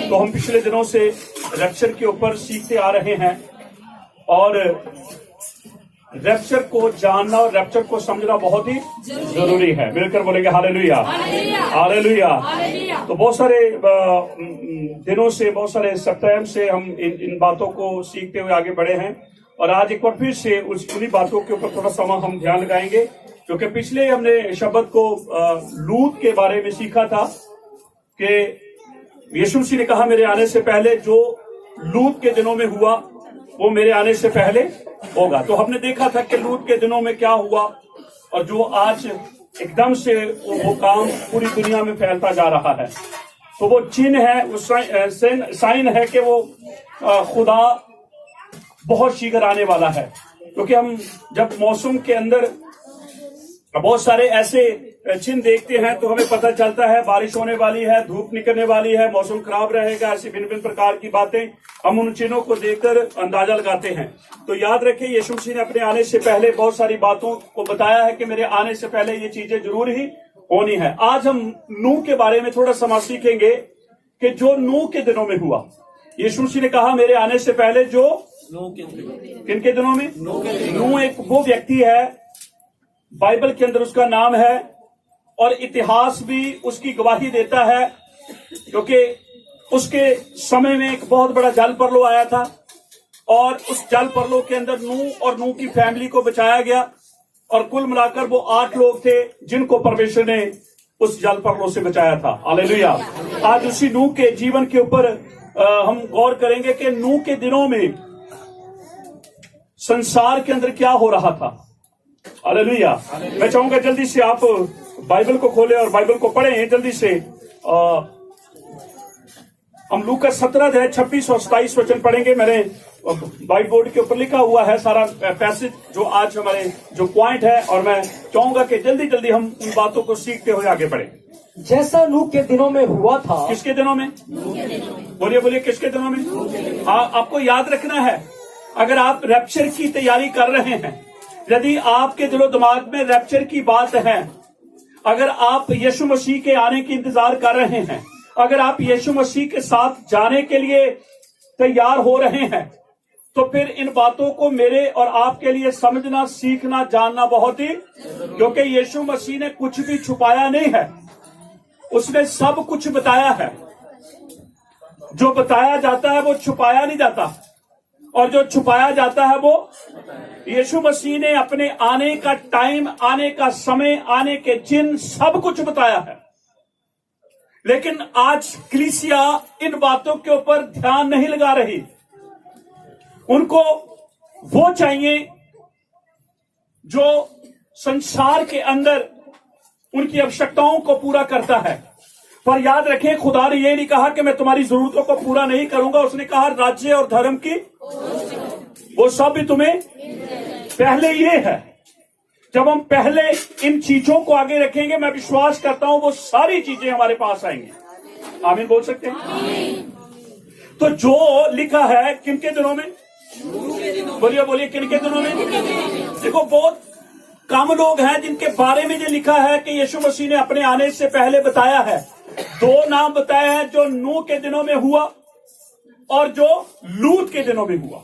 तो हम पिछले दिनों से रैप्चर के ऊपर सीखते आ रहे हैं और रैप्चर को जानना और रैप्चर को समझना बहुत ही जरूरी है। मिलकर बोलेंगे हालेलुया, हालेलुया। तो बहुत सारे दिनों से, बहुत सारे सप्ताह से हम इन बातों को सीखते हुए आगे बढ़े हैं और आज एक बार फिर से उन्हीं बातों के ऊपर थोड़ा समय हम ध्यान लगाएंगे, क्योंकि पिछले हमने शब्द को लूत के बारे में सीखा था कि यीशु मसीह ने कहा मेरे आने से पहले जो लूत के दिनों में हुआ वो मेरे आने से पहले होगा। तो हमने देखा था कि लूत के दिनों में क्या हुआ और जो आज एकदम से वो काम पूरी दुनिया में फैलता जा रहा है। तो वो चिन्ह है, वो साइन है कि वो खुदा बहुत शीघ्र आने वाला है। क्योंकि हम जब मौसम के अंदर बहुत सारे ऐसे चिन्ह देखते हैं तो हमें पता चलता है बारिश होने वाली है, धूप निकलने वाली है, मौसम खराब रहेगा, ऐसी भिन्न भिन्न प्रकार की बातें हम उन चिन्हों को देखकर अंदाजा लगाते हैं। तो याद रखें, यीशु मसीह ने अपने आने से पहले बहुत सारी बातों को बताया है कि मेरे आने से पहले ये चीजें जरूर ही होनी है। आज हम नूह के बारे में थोड़ा समा सीखेंगे कि जो नूह के दिनों में हुआ। यीशु मसीह ने कहा मेरे आने से पहले जो किन के दिनों में, नूह एक वो व्यक्ति है, बाइबल के अंदर उसका नाम है और इतिहास भी उसकी गवाही देता है, क्योंकि उसके समय में एक बहुत बड़ा जल प्रलय आया था और उस जल प्रलय के अंदर नूह और नूह की फैमिली को बचाया गया और कुल मिलाकर वो 8 लोग थे जिनको परमेश्वर ने उस जल प्रलय से बचाया था। हालेलुया। आज उसी नूह के जीवन के ऊपर हम गौर करेंगे कि नूह के दिनों में संसार के अंदर क्या हो रहा था। हालेलुया। मैं चाहूंगा जल्दी से आप बाइबल को खोलें और बाइबल को पढ़ें जल्दी से। हम लूका 17 26 और 27 वचन पढ़ेंगे। मैंने व्हाइट बोर्ड के ऊपर लिखा हुआ है सारा पैसेज जो आज हमारे जो पॉइंट है, और मैं चाहूंगा कि जल्दी जल्दी हम उन बातों को सीखते हुए आगे बढ़े। जैसा नूह के दिनों में हुआ था। किसके दिनों में? बोलिए बोलिए, किसके दिनों में? आपको याद रखना है, अगर आप रैप्चर की तैयारी कर रहे हैं, यदि आपके दिलो दिमाग में रैप्चर की बात है, अगर आप यीशु मसीह के आने की इंतजार कर रहे हैं, अगर आप यीशु मसीह के साथ जाने के लिए तैयार हो रहे हैं, तो फिर इन बातों को मेरे और आपके लिए समझना, सीखना, जानना बहुत ही, क्योंकि यीशु मसीह ने कुछ भी छुपाया नहीं है, उसने सब कुछ बताया है। जो बताया जाता है वो छुपाया नहीं जाता, और जो छुपाया जाता है वो यीशु मसीह ने अपने आने का टाइम, आने का समय, आने के चिन्ह सब कुछ बताया है। लेकिन आज कलीसिया इन बातों के ऊपर ध्यान नहीं लगा रही। उनको वो चाहिए जो संसार के अंदर उनकी आवश्यकताओं को पूरा करता है। पर याद रखें, खुदा ने ये नहीं कहा कि मैं तुम्हारी जरूरतों को पूरा नहीं करूंगा। उसने कहा राज्य और धर्म की वो सब भी तुम्हें पहले ये है। जब हम पहले इन चीजों को आगे रखेंगे, मैं विश्वास करता हूं वो सारी चीजें हमारे पास आएंगी। आमीन बोल सकते हैं? तो जो लिखा है किनके दिनों में, बोलिए बोलिए, किनके दिनों में? देखो, बहुत कम लोग हैं जिनके बारे में ये लिखा है कि यीशु मसीह ने अपने आने से पहले बताया है। 2 नाम बताए हैं, जो नूह के दिनों में हुआ और जो लूत के दिनों में हुआ।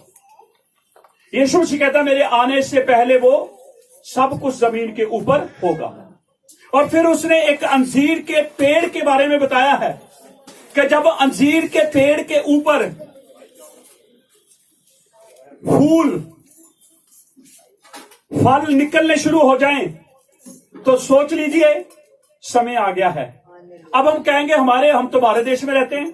यीशु मसीह कहता है मेरे आने से पहले वो सब कुछ जमीन के ऊपर होगा। और फिर उसने एक अंजीर के पेड़ के बारे में बताया है कि जब अंजीर के पेड़ के ऊपर फल निकलने शुरू हो जाएं, तो सोच लीजिए समय आ गया है। अब हम कहेंगे हम तो भारत देश में रहते हैं,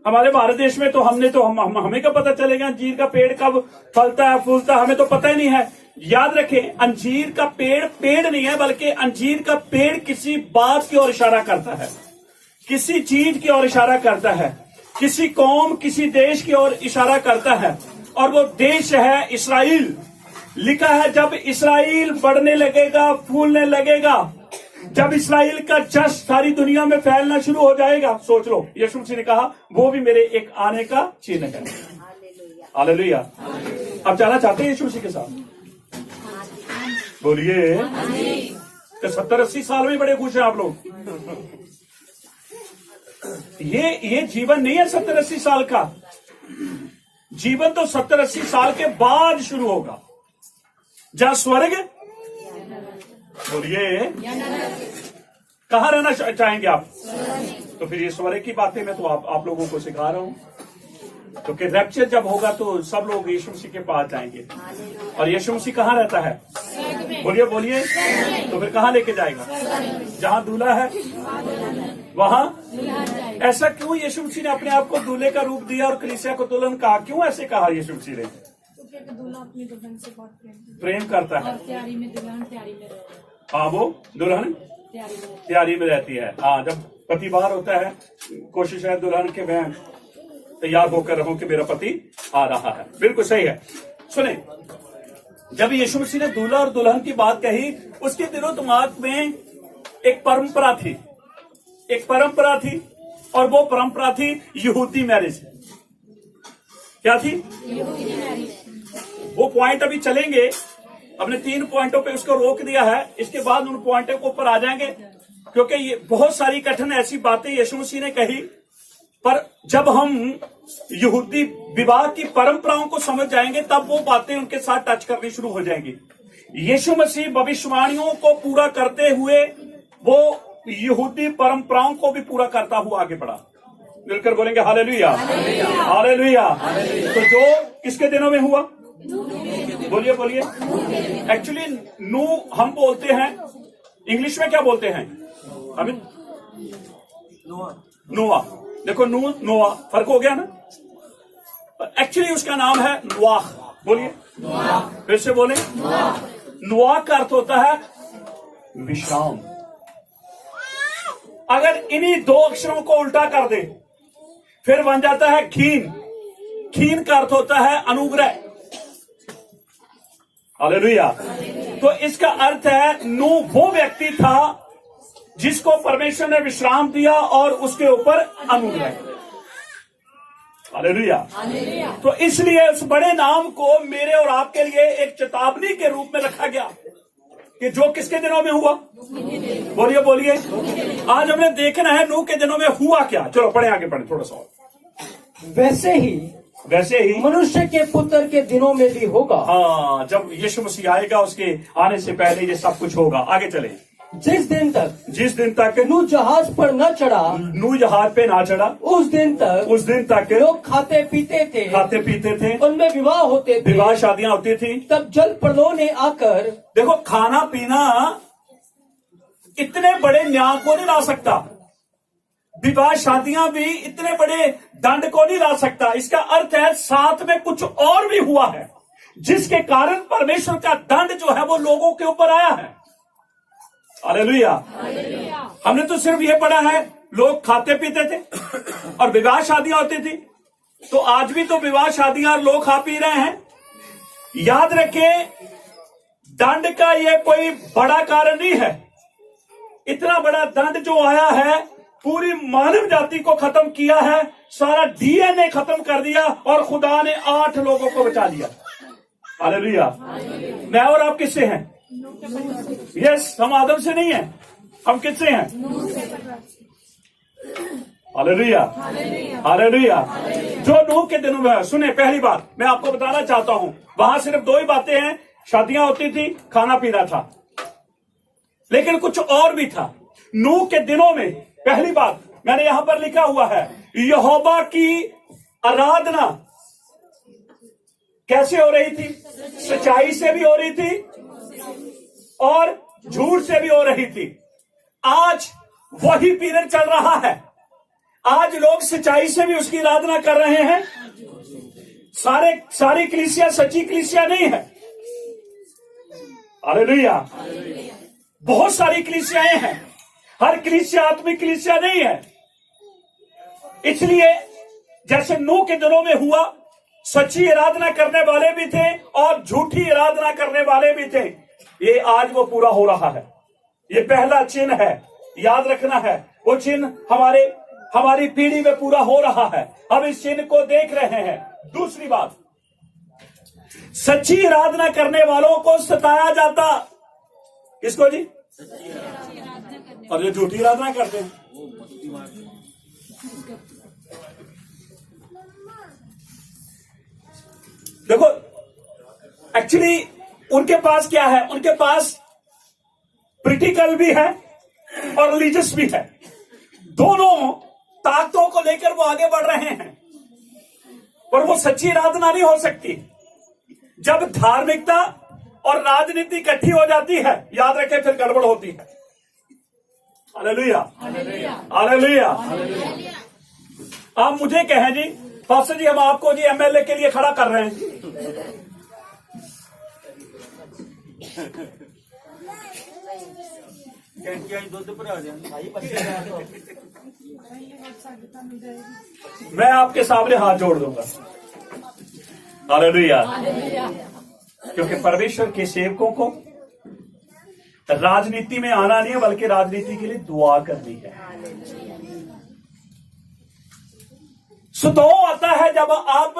हमारे भारत देश में तो हमें क्या पता चलेगा अंजीर का पेड़ कब फलता है, फूलता है, हमें तो पता ही नहीं है। याद रखें, अंजीर का पेड़ नहीं है, बल्कि अंजीर का पेड़ किसी बात की ओर इशारा करता है, किसी चीज की ओर इशारा करता है, किसी कौम, किसी देश की ओर इशारा करता है, और वो देश है इस्राएल। लिखा है जब इस्राएल बढ़ने लगेगा, फूलने लगेगा, जब इस्राएल का जश सारी दुनिया में फैलना शुरू हो जाएगा, सोच लो, यीशु मसीह ने कहा वो भी मेरे एक आने का चिन्ह है। हालेलुया। अब जाना चाहते हैं यीशु मसीह के साथ? बोलिए। तो 70-80 साल में बड़े खुश हैं आप लोग। ये जीवन नहीं है 70-80 साल का। जीवन तो 70-80 साल के बाद शुरू होगा। जहां स्वर्ग, बोलिए, कहां रहना चाहेंगे आप? तो फिर ये स्वर्ग की बातें मैं तो आप लोगों को सिखा रहा हूं। क्योंकि रैप्चर जब होगा तो सब लोग यीशु मसीह के पास जाएंगे। और यीशु मसीह कहां रहता है? बोलिए बोलिए। तो फिर कहां लेके जाएगा? जहां दूल्हा है वहां। ऐसा क्यों यीशु मसीह ने अपने आप को दूल्हे का रूप दिया और कलीसिया को दुल्हन कहा? क्यों ऐसे कहा यीशु मसीह ने? दूल्हा अपनी दुल्हन से बहुत प्रेम करता है। और तैयारी में दुल्हन तैयारी में रहती है। हाँ, वो दुल्हन तैयारी में रहती है। हाँ, जब पति बाहर होता है, कोशिश है दुल्हन के मैं तैयार होकर रहूं कि मेरा पति आ रहा है। बिल्कुल सही है। सुने, जब यीशु मसीह ने दूल्हा और दुल्हन की बात कही, उसके दिनों दिमाग में एक परंपरा थी, और वो परंपरा थी यहूदी मैरिज। क्या थी? वो पॉइंट अभी चलेंगे। हमने 3 पॉइंटों पे उसको रोक दिया है, इसके बाद उन पॉइंटों के ऊपर आ जाएंगे, क्योंकि ये बहुत सारी कठिन ऐसी बातें यीशु मसीह ने कही। पर जब हम यहूदी विवाह की परंपराओं को समझ जाएंगे, तब वो बातें उनके साथ टच करनी शुरू हो जाएंगी। यीशु मसीह भविष्यवाणियों को पूरा करते हुए वो यहूदी परंपराओं को भी पूरा करता हुआ आगे बढ़ा। मिलकर बोलेंगे हालेलुया, हालेलुया। तो जो किसके दिनों में हुआ? बोलिए बोलिए। एक्चुअली नू हम बोलते हैं, इंग्लिश में क्या बोलते हैं? अमित, नोआ। देखो, नोआ, फर्क हो गया ना। एक्चुअली उसका नाम है नोआह। बोलिए, फिर से बोले। नोआह का अर्थ होता है विश्राम। अगर इन्हीं 2 अक्षरों को उल्टा कर दे, फिर बन जाता है खीन। खीन का अर्थ होता है अनुग्रह। हालेलुया। तो इसका अर्थ है, नू वो व्यक्ति था जिसको परमेश्वर ने विश्राम दिया और उसके ऊपर अनुग्रह। हालेलुया। तो इसलिए उस बड़े नाम को मेरे और आपके लिए एक चेतावनी के रूप में रखा गया कि जो किसके दिनों में हुआ? बोलिए बोलिए। आज हमने देखना है नूह के दिनों में हुआ क्या। चलो पढ़े, आगे पढ़े थोड़ा सा। वैसे ही मनुष्य के पुत्र के दिनों में भी होगा। हाँ, जब यीशु मसीह आएगा, उसके आने से पहले ये सब कुछ होगा। आगे चले। जिस दिन तक नूह जहाज पर न चढ़ा, नूह जहाज पे ना चढ़ा, उस दिन तक लोग खाते पीते थे, उनमें विवाह होते थे, विवाह शादियां होती थी। तब जल प्रलय ने आकर, देखो, खाना पीना इतने बड़े न्याय को नहीं ला सकता। विवाह शादियां भी इतने बड़े दंड को नहीं ला सकता। इसका अर्थ है साथ में कुछ और भी हुआ है, जिसके कारण परमेश्वर का दंड जो है वो लोगों के ऊपर आया है। हालेलुया। हमने तो सिर्फ ये पढ़ा है लोग खाते पीते थे और विवाह शादियां होती थी। तो आज भी तो विवाह शादियां लोग खा पी रहे हैं। याद रखें, दंड का ये कोई बड़ा कारण नहीं है। इतना बड़ा दंड जो आया है, पूरी मानव जाति को खत्म किया है, सारा डीएनए खत्म कर दिया और खुदा ने 8 लोगों को बचा लिया। हालेलुया। मैं और आप किससे हैं? यस, हम आदम से नहीं हैं। हम किससे हैं? Hallelujah, hallelujah. जो नूह के दिनों में है। सुने, पहली बात मैं आपको बताना चाहता हूं, वहां सिर्फ 2 ही बातें हैं। शादियां होती थी, खाना पीना था, लेकिन कुछ और भी था। नूह के दिनों में पहली बात मैंने यहां पर लिखा हुआ है, यहोवा की आराधना कैसे हो रही थी? सच्चाई से भी हो रही थी और झूठ से भी हो रही थी। आज वही पीरियड चल रहा है। आज लोग सच्चाई से भी उसकी आराधना कर रहे हैं। सारी कलीसिया सच्ची कलीसिया नहीं है। हालेलुया। बहुत सारी कलीसियाएं हैं, हर कलीसिया आत्मिक कलीसिया नहीं है। इसलिए जैसे नूह के दिनों में हुआ, सच्ची आराधना करने वाले भी थे और झूठी आराधना करने वाले भी थे। ये आज वो पूरा हो रहा है। ये पहला चिन्ह है, याद रखना है। वो चिन्ह हमारी पीढ़ी में पूरा हो रहा है। हम इस चिन्ह को देख रहे हैं। दूसरी बात, सच्ची आराधना करने वालों को सताया जाता। किसको जी? और जो झूठी आराधना करते हैं, देखो एक्चुअली उनके पास क्या है, उनके पास प्रिटिकल भी है और रिलीजियस भी है, दोनों ताकतों को लेकर वो आगे बढ़ रहे हैं, पर वो सच्ची आराधना नहीं हो सकती जब धार्मिकता और राजनीति इकट्ठी हो जाती है। याद रखें, फिर गड़बड़ होती है। Hallelujah, hallelujah. आप मुझे कहें जी, पास्टर जी हम आपको जी एमएलए के लिए खड़ा कर रहे हैं, मैं आपके सामने हाथ जोड़ दूंगा। हालेलुया। क्योंकि परमेश्वर के सेवकों को राजनीति में आना नहीं है, बल्कि राजनीति के लिए दुआ करनी है। सुतो आता है जब आप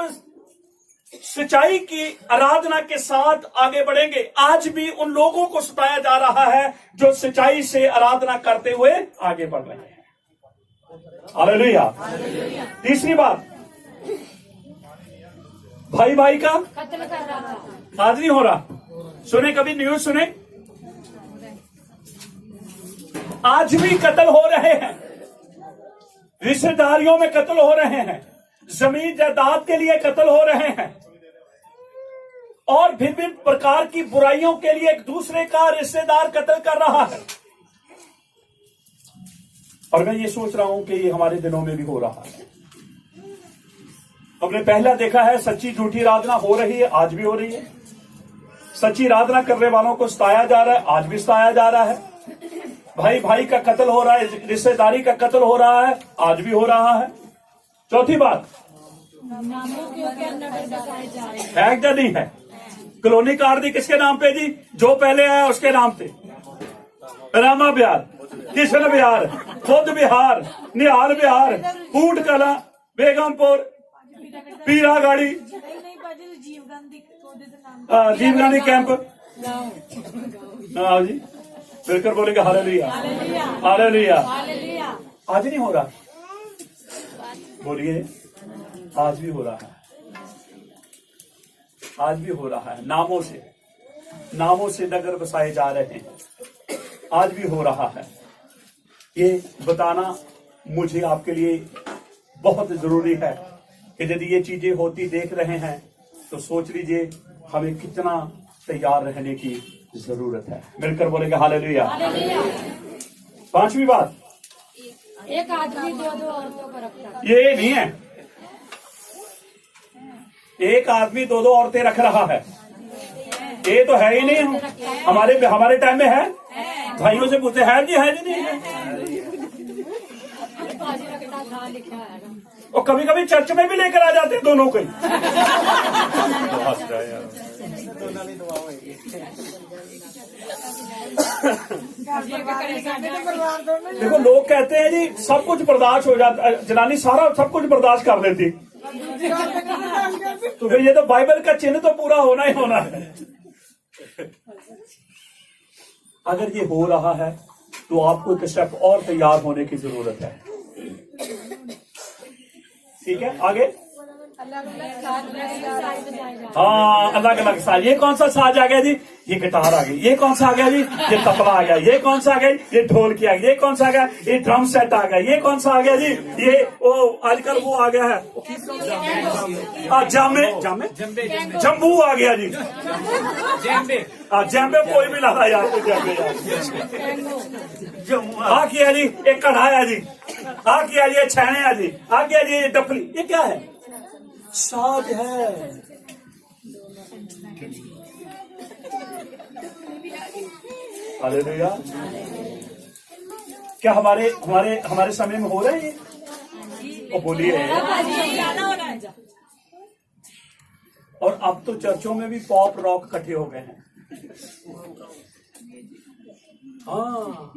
सच्चाई की आराधना के साथ आगे बढ़ेंगे। आज भी उन लोगों को सताया जा रहा है जो सच्चाई से आराधना करते हुए आगे बढ़ रहे हैं। हालेलुया। तीसरी बात, भाई भाई का कत्ल कर रहा था। आज नहीं हो रहा। सुने कभी न्यूज सुने, आज भी कत्ल हो रहे हैं, रिश्तेदारियों में कत्ल हो रहे हैं, जमीन जायदाद के लिए कत्ल हो रहे हैं, और भिन्न भिन्न प्रकार की बुराइयों के लिए एक दूसरे का रिश्तेदार कत्ल कर रहा है। और मैं ये सोच रहा हूं कि ये हमारे दिनों में भी हो रहा है। हमने पहला देखा है सच्ची झूठी आराधना हो रही है, आज भी हो रही है। सच्ची आराधना करने वालों को सताया जा रहा है, आज भी सताया जा रहा है। भाई भाई का कत्ल हो रहा है, रिश्तेदारी का कत्ल हो रहा है, आज भी हो रहा है। चौथी बात, नामों के ऊपर नजर बसाए जा रहे हैं। है क्या नहीं है? कॉलोनी काट दी किसके नाम पे जी? जो पहले आया उसके नाम पे। रामा बिहार, किशन बिहार, खुद बिहार, निहाल बिहार, ऊंट कला, बेगमपुर, पीरा गाड़ी, जीव गांधी जीव गांधी कैंप। हाँ जी, बिल्कुल बोलेंगे हालेलुया, हालेलुया। आज नहीं हो रहा, बोलिए आज भी हो रहा है, आज भी हो रहा है। नामों से नगर बसाए जा रहे हैं, आज भी हो रहा है। ये बताना मुझे आपके लिए बहुत जरूरी है कि यदि ये चीजें होती देख रहे हैं तो सोच लीजिए हमें कितना तैयार रहने की जरूरत है। मिलकर बोलेंगे हालेलुया। पांचवी बात, एक आदमी दो औरतों को रखता है। ये नहीं है एक आदमी दो औरतें रख रहा है, ये तो है ही नहीं। हमारे टाइम में है, भाइयों से पूछते है जी, है जी नहीं है। और कभी कभी चर्च में भी लेकर आ जाते हैं दोनों को ही। देखो लोग कहते हैं जी सब कुछ बर्दाश्त हो जाता, जनानी सारा सब कुछ बर्दाश्त कर लेती, तो फिर ये तो बाइबल का चिन्ह तो पूरा होना ही होना है। अगर ये हो रहा है तो आपको एक स्टेप और तैयार होने की जरूरत है। ठीक है, आगे। हाँ, अलग अलग साज। ये कौन सा साज आ गया जी? ये गिटार आ गई। ये कौन सा आ गया जी? ये तबला आ गया। ये कौन सा आ गया? ये ढोलकी आ गया। ये कौन सा आ गया? ये ड्रम सेट आ गया। ये कौन सा आ गया जी? ये आजकल वो आ गया है, जम्बू आ गया जी। जम्बे कोई भी ला यार, आ किया जी, एक कढ़ाया जी, आ किया जी, छेने आ जी, आ किया जी, ये डफली। ये क्या है? साज है। हालेलुया। क्या हमारे हमारे हमारे समय में हो रहे हैं? तो बोलिए। और अब तो चर्चों में भी पॉप रॉक इकट्ठे हो गए हैं। हाँ,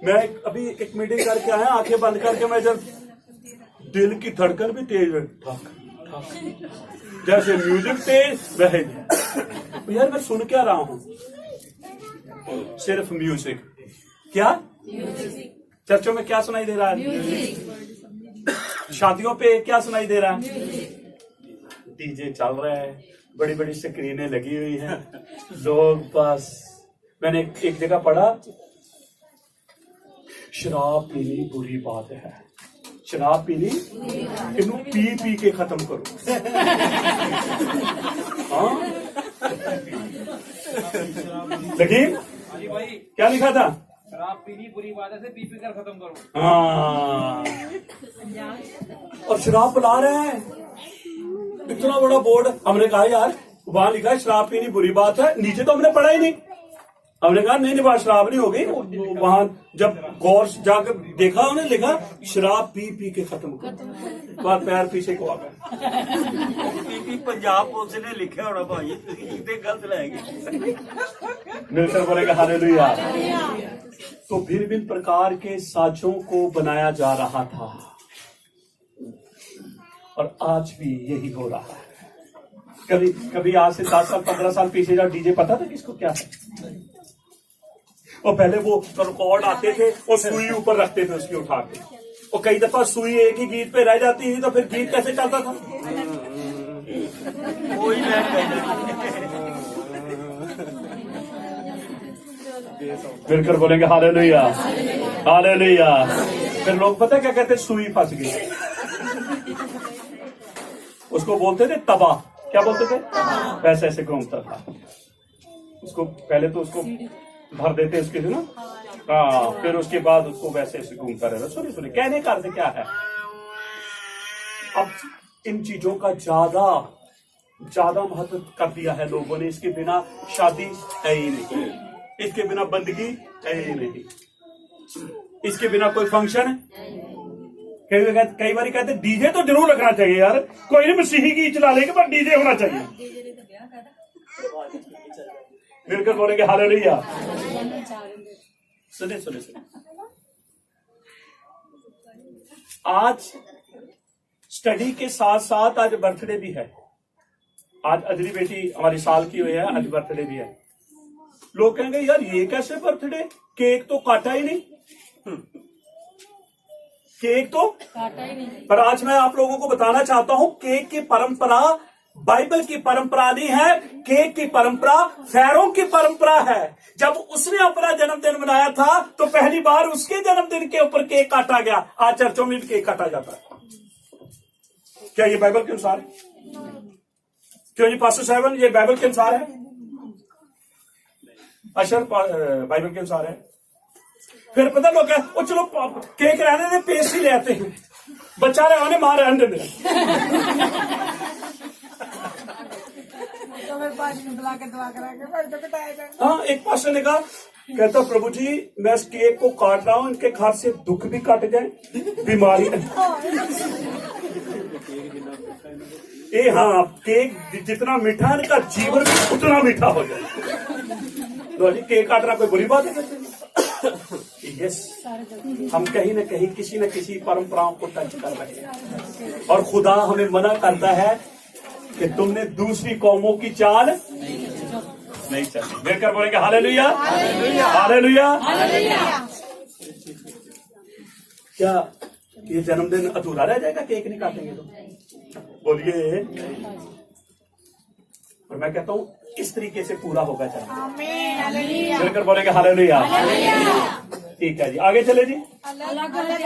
मैं अभी एक मीटिंग करके आया, आंखें बंद करके, मैं जब दिल की धड़कन भी तेज है, जैसे म्यूजिक तेज वैसे तो यार मैं सुन क्या रहा हूं? सिर्फ म्यूजिक। क्या चर्चों में क्या सुनाई दे रहा है? शादियों पे क्या सुनाई दे रहा है? डीजे चल रहा है, बड़ी बड़ी स्क्रीनें लगी हुई हैं, लोग बस। मैंने एक जगह पढ़ा, शराब पीनी बुरी बात है, शराब पीनी इनू पी पी के खत्म करो। हाँ लेकिन क्या लिखा था? शराब पीनी बुरी बात है, पी कर खत्म करो। हाँ, और शराब पिला रहे हैं, इतना बड़ा बोर्ड। हमने कहा यार वहां लिखा है शराब पीनी बुरी बात है, नीचे तो हमने पढ़ा ही नहीं। हमने कहा नहीं बात शराब नहीं होगी। वहां जब गौर से जाकर देखा, उन्हें लिखा शराब पी पी के खत्म करो। बात पैर पीछे को आ गया। पंजाब पुलिस ने लिखा होना भाई, गलत लाएंगे। मिलकर बोलेगा हालेलुया। तो भिन्न भिन्न प्रकार के साजों को बनाया जा रहा था, और आज भी यही हो रहा है। कभी कभी आज से 10 साल 15 साल पीछे जाओ, डीजे पता था किसको क्या है? और पहले वो रिकॉर्ड आते थे और सुई ऊपर रखते थे उसकी उठा के, और कई दफा सुई एक ही गीत पे रह जाती थी, तो फिर गीत कैसे चलता था? कोई मिलकर बोलेंगे हालेलुया हालेलुया। फिर लोग पता क्या कहते? सुई फंस गई। उसको बोलते थे तबा। क्या बोलते थे? वैसे ऐसे घूमता था उसको। पहले तो उसको भर देते उसके ना, हाँ, फिर उसके बाद उसको वैसे ऐसे घूमता रहता। सुनिए कहने का अर्थ क्या है? अब इन चीजों का ज्यादा महत्व कर दिया है लोगों ने। इसके बिना शादी है ही नहीं, इसके बिना बंदगी है ही नहीं, इसके बिना कोई फंक्शन। कई बार कहते डीजे तो जरूर रखना चाहिए यार, कोई नहीं मसीही की चला लेंगे पर डीजे होना चाहिए। मिलकर बोलेंगे हालेलुया। सुने आज स्टडी के साथ साथ आज बर्थडे भी है। आज अजरी बेटी हमारी साल की हुई है, आज बर्थडे भी है। लोग कहेंगे यार ये कैसे बर्थडे, केक तो काटा ही नहीं, केक तो काटा ही नहीं। पर आज मैं आप लोगों को बताना चाहता हूं, केक की परंपरा बाइबल की परंपरा नहीं है, केक की परंपरा फैरों की परंपरा है। जब उसने अपना जन्मदिन मनाया था तो पहली बार उसके जन्मदिन के ऊपर केक काटा गया। आज चर्चों में भी केक काटा जाता है। क्या ये बाइबल के अनुसार है? क्यों जी पास्टर साहब, ये बाइबल के अनुसार है? अशर बाइबल के अनुसार है। फिर पता लोग वो चलो केक रहने दे, पेस्ट्री ले आते हैं, बच्चा रहे मां रहने दे। हाँ, एक पास्टर ने कहा, कहता प्रभु जी मैं इस केक को काट रहा हूं, इनके घर से दुख भी कट जाए, बीमारी ए हाँ, केक जितना मीठा है इनका जीवन भी उतना मीठा हो जाए। तो जी केक काटना कोई बुरी बात है? यस, हम कहीं न कहीं किसी न किसी परंपराओं को टच कर रहे हैं, और खुदा हमें मना करता है कि तुमने दूसरी कौमों की चाल नहीं चली। मिलकर बोलेंगे हालेलुया हालेलुया। क्या ये जन्मदिन अधूरा रह जाएगा केक नहीं काटेंगे तो? बोलिए। और मैं कहता हूं इस तरीके से पूरा होगा चाहिए। मिलकर बोलेंगे हालेलुया। ठीक है जी, आगे चले जी। अलग अलग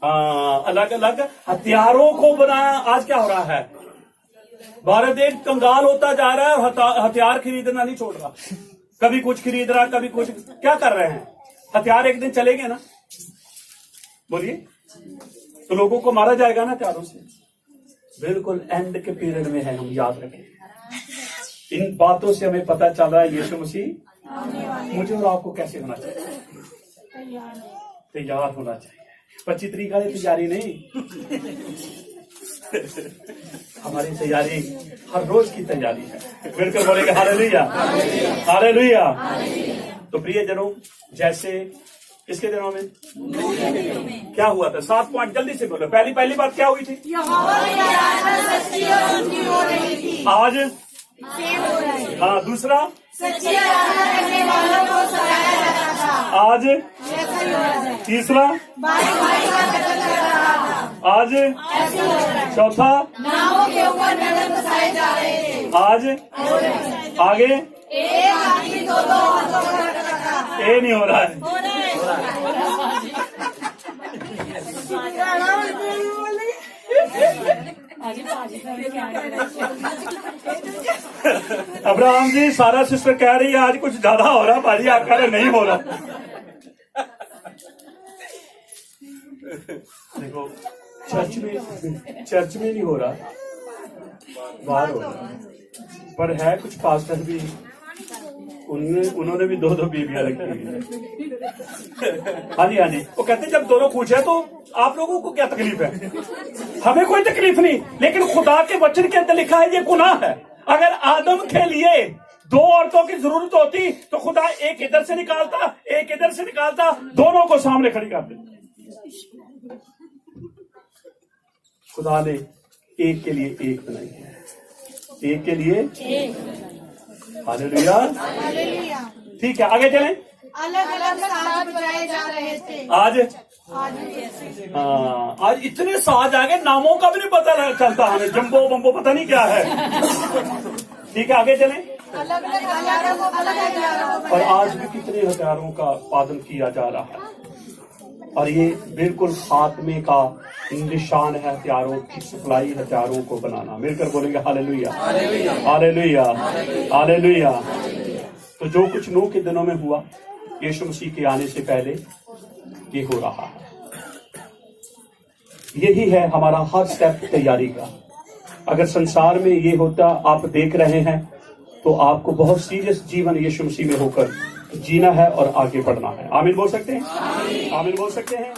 हाँ, अलग अलग हथियारों को बनाया। आज क्या हो रहा है? भारत देश कंगाल होता जा रहा है, हथियार खरीदना नहीं छोड़ रहा। कभी कुछ खरीद रहा, कभी कुछ। क्या कर रहे हैं? हथियार एक दिन चलेंगे ना, बोलिए, तो लोगों को मारा जाएगा ना हथियारों से। बिल्कुल एंड के पीरियड में है, हम याद रखें। इन बातों से हमें पता चल रहा है यीशु मसीह मुझे और आपको कैसे होना चाहिए? तैयार होना चाहिए। 25 तारीख वाली तैयारी नहीं, हमारी तैयारी हर रोज की तैयारी है। मिलकर बोलेंगे हालेलुया हालेलुया। तो प्रियजनों, जैसे इसके दिनों में क्या हुआ था? 7 पॉइंट जल्दी से बोलो। पहली बात क्या हुई थी? आज हाँ, दूसरा आज, तीसरा आज चौथा नामों के ऊपर नजर बसाए जा रहे थे। आज आगे एक आदमी दो दो हाथों का रखा। ये नहीं हो रहा है। अब्राहम जी, सारा सिस्टर कह रही है आज कुछ ज्यादा हो रहा, भाजी आप कह रहे नहीं हो रहा। देखो चर्च में नहीं हो रहा, बाहर हो रहा, पर है कुछ पास्टर भी, उन्होंने भी दो बीवियां रखी हुई। हाँ जी हाँ जी, वो कहते हैं जब दोनों कुछ है तो आप लोगों को क्या तकलीफ है? हमें कोई तकलीफ नहीं, लेकिन खुदा के वचन के अंदर लिखा है ये गुनाह है। अगर आदम के लिए दो औरतों की जरूरत होती तो खुदा एक इधर से निकालता, एक इधर से निकालता, दोनों को सामने खड़ी कर देता। खुदा ने एक के लिए एक बनाई है, एक के लिए हालेलुया। ठीक है, आगे चलें। अलग अलग साज बजाए जा रहे थे। आज आज हाँ, आज इतने साज आ गए, नामों का भी नहीं पता चलता हमें, जम्बो बम्बो पता नहीं क्या है। ठीक है, आगे चलें। अलग अलग हथियारों को अलग हथियारों को और आज भी कितने हथियारों का उत्पादन किया जा रहा है, और ये बिल्कुल खात्मे का निशान है, हथियारों की सप्लाई, हथियारों को बनाना। मिलकर बोलेंगे हालेलुया, हालेलुया, हालेलुया। तो जो कुछ नूह के दिनों में हुआ, यीशु मसीह के आने से पहले ये हो रहा है। यही है हमारा हर स्टेप तैयारी का। अगर संसार में ये होता आप देख रहे हैं, तो आपको बहुत सीरियस जीवन यीशु मसीह में होकर जीना है और आगे बढ़ना है। आमीन बोल सकते हैं? आमीन बोल सकते हैं?